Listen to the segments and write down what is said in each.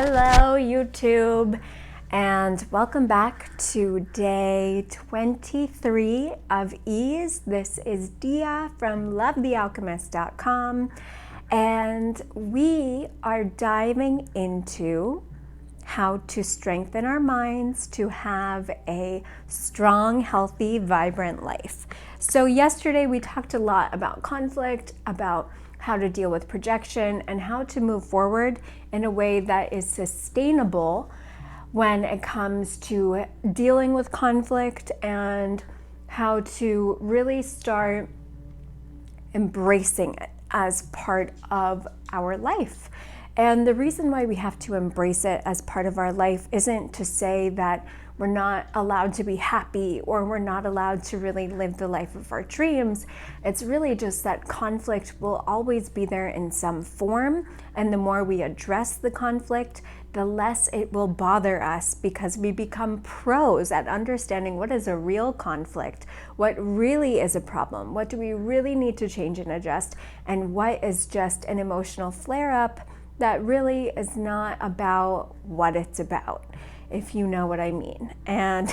Hello, YouTube, and welcome back to day 23 of Ease. This is Dia from lovethealchemist.com, and we are diving into how to strengthen our minds to have a strong, healthy, vibrant life. So yesterday we talked a lot about conflict, about how to deal with projection, and how to move forward in a way that is sustainable when it comes to dealing with conflict, and how to really start embracing it as part of our life. And the reason why we have to embrace it as part of our life isn't to say that we're not allowed to be happy or we're not allowed to really live the life of our dreams. It's really just that conflict will always be there in some form, and the more we address the conflict, the less it will bother us, because we become pros at understanding what is a real conflict, what really is a problem, what do we really need to change and adjust, and what is just an emotional flare-up that really is not about what it's about, if you know what I mean. And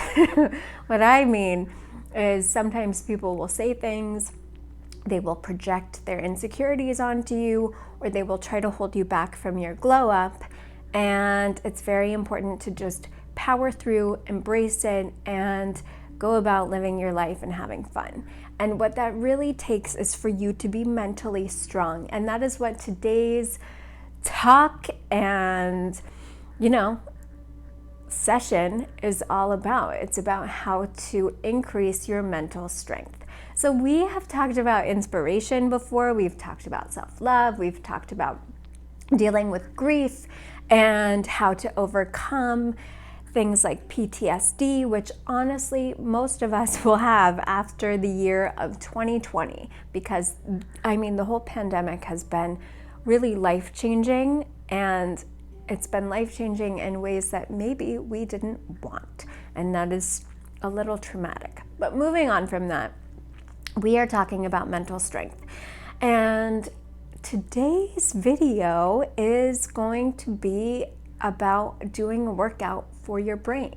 what I mean is sometimes people will say things, they will project their insecurities onto you, or they will try to hold you back from your glow up. And it's very important to just power through, embrace it, and go about living your life and having fun. And what that really takes is for you to be mentally strong. And that is what today's talk and, session is all about. It's about how to increase your mental strength. So we have talked about inspiration before, we've talked about self-love, we've talked about dealing with grief and how to overcome things like PTSD, which honestly most of us will have after the year of 2020, because the whole pandemic has been really life-changing, and it's been life-changing in ways that maybe we didn't want, and that is a little traumatic. But moving on from that, we are talking about mental strength. And today's video is going to be about doing a workout for your brain.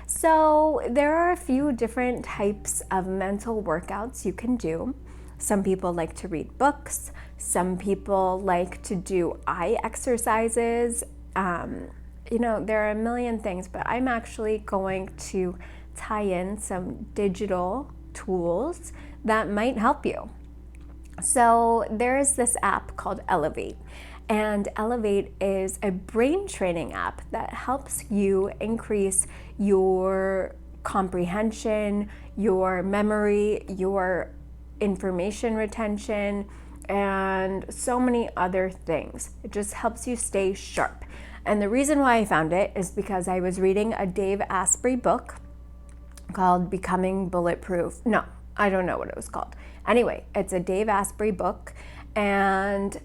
So there are a few different types of mental workouts you can do. Some people like to read books. Some people like to do eye exercises. There are a million things, but I'm actually going to tie in some digital tools that might help you. So there's this app called Elevate, and Elevate is a brain training app that helps you increase your comprehension, your memory, your information retention, and so many other things. It just helps you stay sharp. And the reason why I found it is because I was reading a Dave Asprey book called Becoming Bulletproof. No, I don't know what it was called. Anyway, it's a Dave Asprey book, and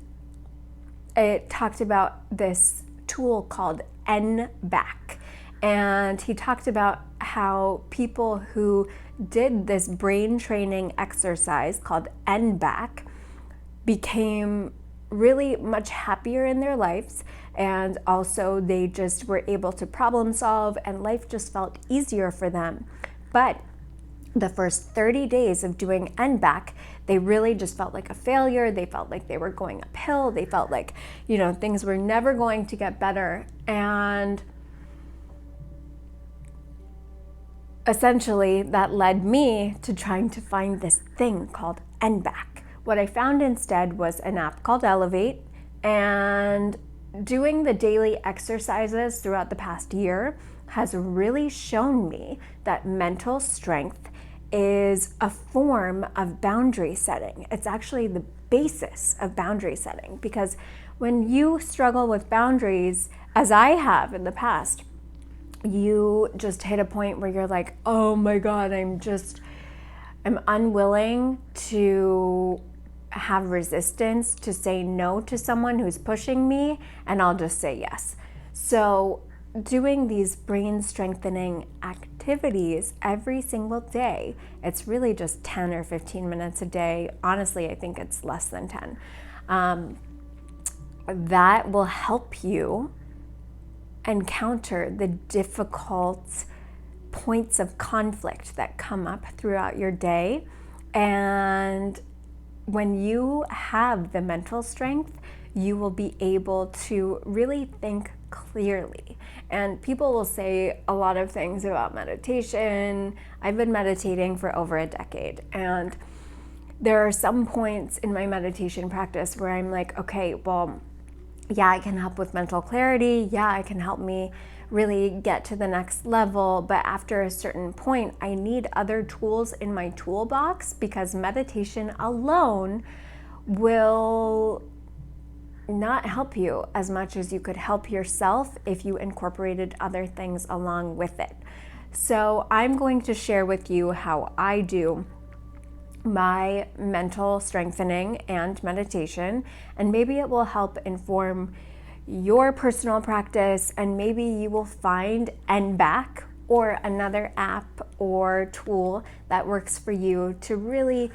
it talked about this tool called NBAC. And he talked about how people who did this brain training exercise called NBAC became really much happier in their lives, and also they just were able to problem solve, and life just felt easier for them. But the first 30 days of doing NBAC, they really just felt like a failure. They felt like they were going uphill. They felt like, things were never going to get better. And essentially that led me to trying to find this thing called NBAC. What I found instead was an app called Elevate, and doing the daily exercises throughout the past year has really shown me that mental strength is a form of boundary setting. It's actually the basis of boundary setting, because when you struggle with boundaries, as I have in the past, you just hit a point where you're like, oh my God, I'm unwilling to have resistance to say no to someone who's pushing me, and I'll just say yes. So doing these brain strengthening activities every single day, it's really just 10 or 15 minutes a day. Honestly, I think it's less than 10. That will help you encounter the difficult points of conflict that come up throughout your day. And when you have the mental strength, you will be able to really think clearly. And people will say a lot of things about meditation. I've been meditating for over a decade, and there are some points in my meditation practice where I'm like, okay, well, yeah, I can help with mental clarity. Yeah, it can help me really get to the next level. But after a certain point, I need other tools in my toolbox, because meditation alone will not help you as much as you could help yourself if you incorporated other things along with it. So I'm going to share with you how I do my mental strengthening and meditation, and maybe it will help inform your personal practice, and maybe you will find NBAC or another app or tool that works for you to really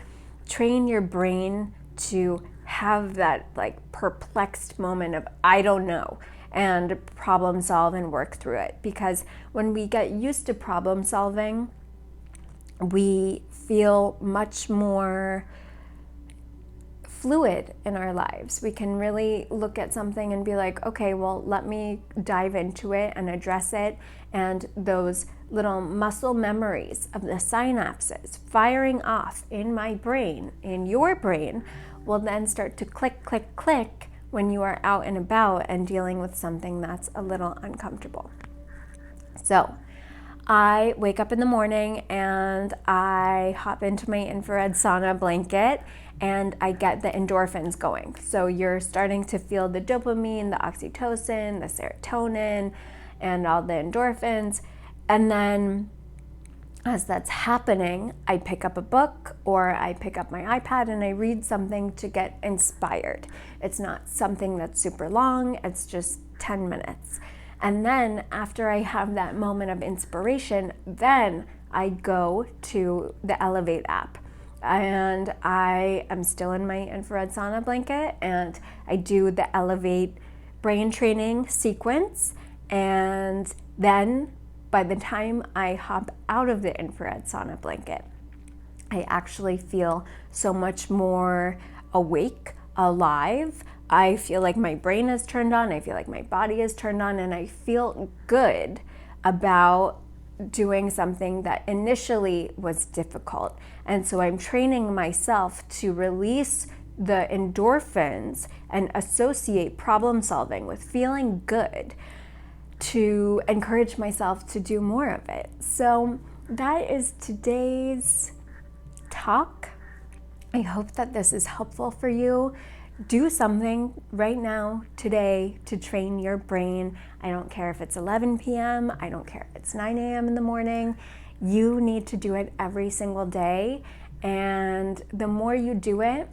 train your brain to have that like perplexed moment of I don't know, and problem solve and work through it. Because when we get used to problem solving, we feel much more fluid in our lives. We can really look at something and be like, okay, well, let me dive into it and address it. And those little muscle memories of the synapses firing off in my brain, in your brain, will then start to click, click, click when you are out and about and dealing with something that's a little uncomfortable. So I wake up in the morning and I hop into my infrared sauna blanket and I get the endorphins going. So you're starting to feel the dopamine, the oxytocin, the serotonin, and all the endorphins. And then as that's happening, I pick up a book or I pick up my iPad and I read something to get inspired. It's not something that's super long, it's just 10 minutes. And then after I have that moment of inspiration, then I go to the Elevate app. And I am still in my infrared sauna blanket and I do the Elevate brain training sequence. And then by the time I hop out of the infrared sauna blanket, I actually feel so much more awake, alive. I feel like my brain is turned on, I feel like my body is turned on, and I feel good about doing something that initially was difficult. And so I'm training myself to release the endorphins and associate problem solving with feeling good, to encourage myself to do more of it. So that is today's talk. I hope that this is helpful for you. Do something right now, today, to train your brain. I don't care if it's 11 p.m., I don't care if it's 9 a.m. in the morning. You need to do it every single day. And the more you do it,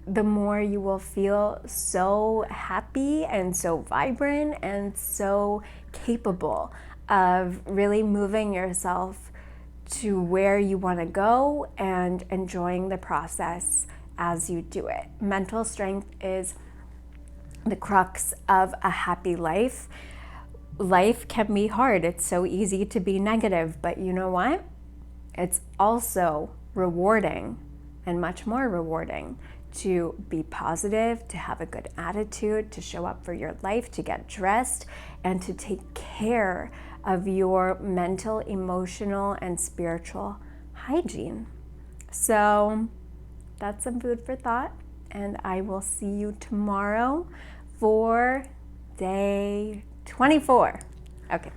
the more you will feel so happy and so vibrant and so capable of really moving yourself to where you want to go and enjoying the process as you do it. Mental strength is the crux of a happy life. Life can be hard. It's so easy to be negative, but you know what? It's also rewarding, and much more rewarding, to be positive, to have a good attitude, to show up for your life, to get dressed, and to take care of your mental, emotional, and spiritual hygiene. So that's some food for thought, and I will see you tomorrow for day 24. Okay.